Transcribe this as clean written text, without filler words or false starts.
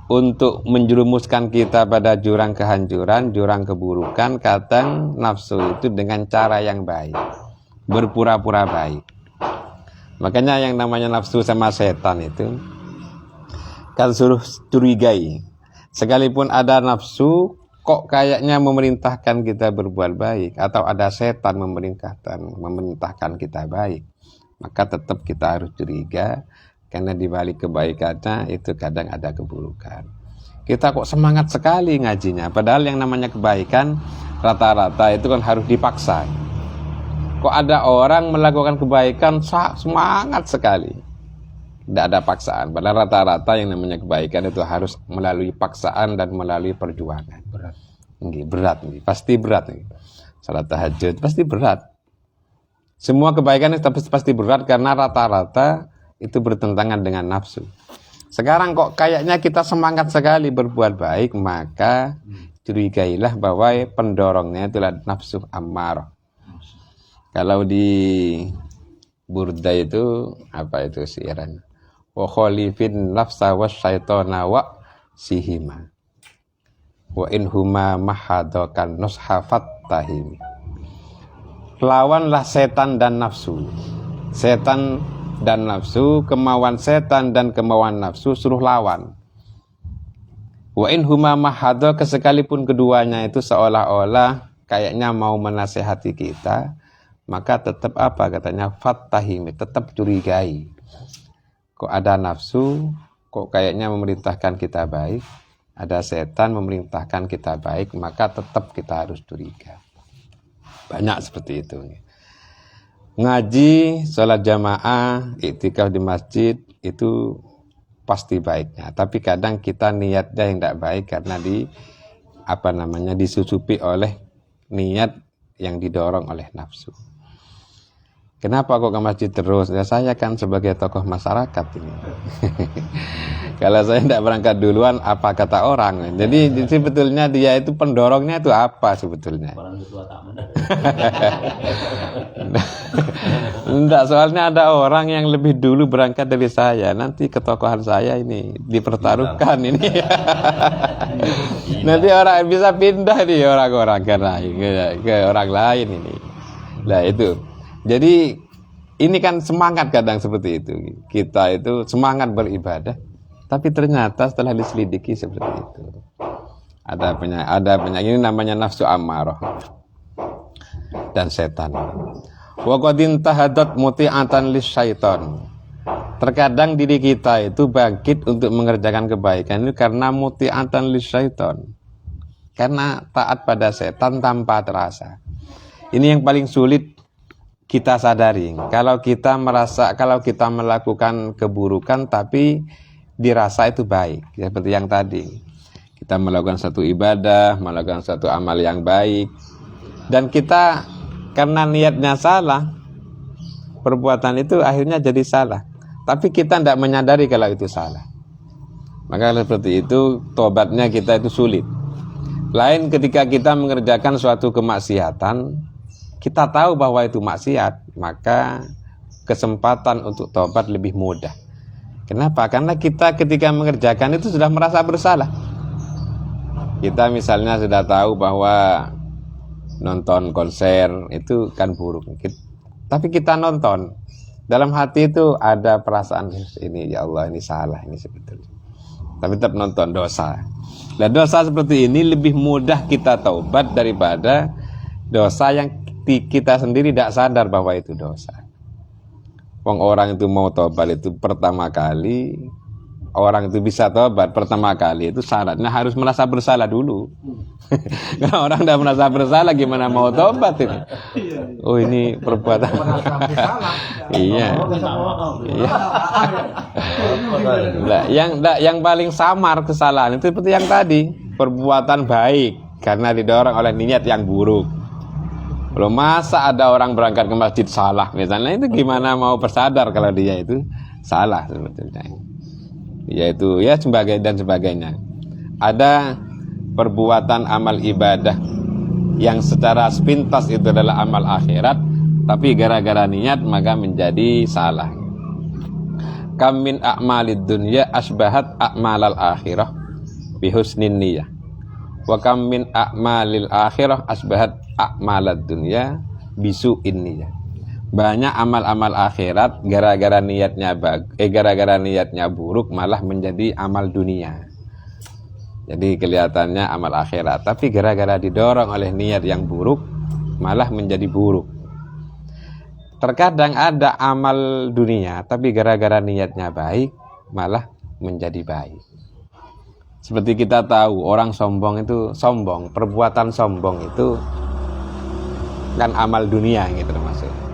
untuk menjerumuskan kita pada jurang kehancuran, jurang keburukan, kadang nafsu itu dengan cara yang baik, berpura-pura baik. Makanya yang namanya nafsu sama setan itu kan suruh curigai. Sekalipun ada nafsu, kok kayaknya memerintahkan kita berbuat baik, atau ada setan memerintahkan kita baik, maka tetap kita harus curiga. Karena di balik kebaikannya itu kadang ada keburukan. Kita kok semangat sekali ngajinya, padahal yang namanya kebaikan rata-rata itu kan harus dipaksa. Kok ada orang melakukan kebaikan semangat sekali, tidak ada paksaan. Padahal rata-rata yang namanya kebaikan itu harus melalui paksaan dan melalui perjuangan. Berat, pasti berat. Salat tahajud pasti berat. Semua kebaikan itu pasti berat karena rata-rata itu bertentangan dengan nafsu. Sekarang kok kayaknya kita semangat sekali berbuat baik, maka curigailah bahwa pendorongnya itulah nafsu ammarah. Kalau di Burda itu apa itu siiran? Wa khalifin nafsa wasyaitana wa sihima. Wa inhuma mahadakan nushafat tahimi. Lawanlah setan dan nafsu. Setan dan nafsu, kemauan setan dan kemauan nafsu suruh lawan. Wa in huma mahadha, sekalipun keduanya itu seolah-olah kayaknya mau menasehati kita, maka tetap apa katanya, fattahimi, tetap curigai. Kok ada nafsu, kok kayaknya memerintahkan kita baik, ada setan memerintahkan kita baik, maka tetap kita harus curiga. Banyak seperti itu. Ngaji, sholat jamaah, iktikaf di masjid itu pasti baiknya. Tapi kadang kita niatnya yang tidak baik karena disusupi oleh niat yang didorong oleh nafsu. Kenapa kok ke masjid terus? Ya saya kan sebagai tokoh masyarakat ini. Kalau saya tidak berangkat duluan, apa kata orang? Jadi sebetulnya dia itu pendorongnya itu apa sebetulnya? Enggak, soalnya ada orang yang lebih dulu berangkat dari saya. Nanti ketokohan saya ini dipertaruhkan ini. Nanti orang bisa pindah nih orang-orang ke orang lain ini. Nah itu. Jadi ini kan semangat kadang seperti itu. Kita itu semangat beribadah, tapi ternyata setelah diselidiki seperti itu. Ada penyakit ini namanya nafsu ammarah dan setan. Wa qad intahadat muti'atan lisyaiton. Terkadang diri kita itu bangkit untuk mengerjakan kebaikan itu karena muti'atan lisyaiton. Karena taat pada setan tanpa terasa. Ini yang paling sulit kita sadari. Kalau kita melakukan keburukan tapi dirasa itu baik, seperti yang tadi. Kita melakukan satu ibadah, melakukan satu amal yang baik, dan kita karena niatnya salah, perbuatan itu akhirnya jadi salah. Tapi kita tidak menyadari kalau itu salah. Maka seperti itu tobatnya kita itu sulit. Lain ketika kita mengerjakan suatu kemaksiatan, kita tahu bahwa itu maksiat, maka kesempatan untuk tobat lebih mudah. Kenapa? Karena kita ketika mengerjakan itu sudah merasa bersalah. Kita misalnya sudah tahu bahwa nonton konser itu kan buruk, tapi kita nonton, dalam hati itu ada perasaan ini, ya Allah ini salah, ini sebetulnya, tapi tetap nonton, dosa. Dan dosa seperti ini lebih mudah kita taubat daripada dosa yang kita sendiri tidak sadar bahwa itu dosa. Orang itu mau tobat itu pertama kali, orang itu bisa tobat pertama kali itu syaratnya harus merasa bersalah dulu. Kalau orang tidak merasa bersalah gimana mau tobat ini? Oh ini perbuatan. Iya. Yang paling samar kesalahan itu seperti yang tadi, perbuatan baik karena didorong oleh niat yang buruk. Belum masa ada orang berangkat ke masjid salah misalnya, itu gimana mau bersadar kalau dia itu salah sebetulnya. Yaitu ya sebagainya. Ada perbuatan amal ibadah yang secara sepintas itu adalah amal akhirat, tapi gara-gara niat maka menjadi salah. Kam min a'malid dunya asbahat a'malal akhirah bihusnin niyah. Wa kam min a'malil akhirah asbahat a'malad dunya bisu'in niyah. Banyak amal-amal akhirat gara-gara niatnya buruk malah menjadi amal dunia. Jadi kelihatannya amal akhirat, tapi gara-gara didorong oleh niat yang buruk malah menjadi buruk. Terkadang ada amal dunia, tapi gara-gara niatnya baik malah menjadi baik. Seperti kita tahu orang sombong itu sombong, perbuatan sombong itu kan amal dunia gitu termasuk.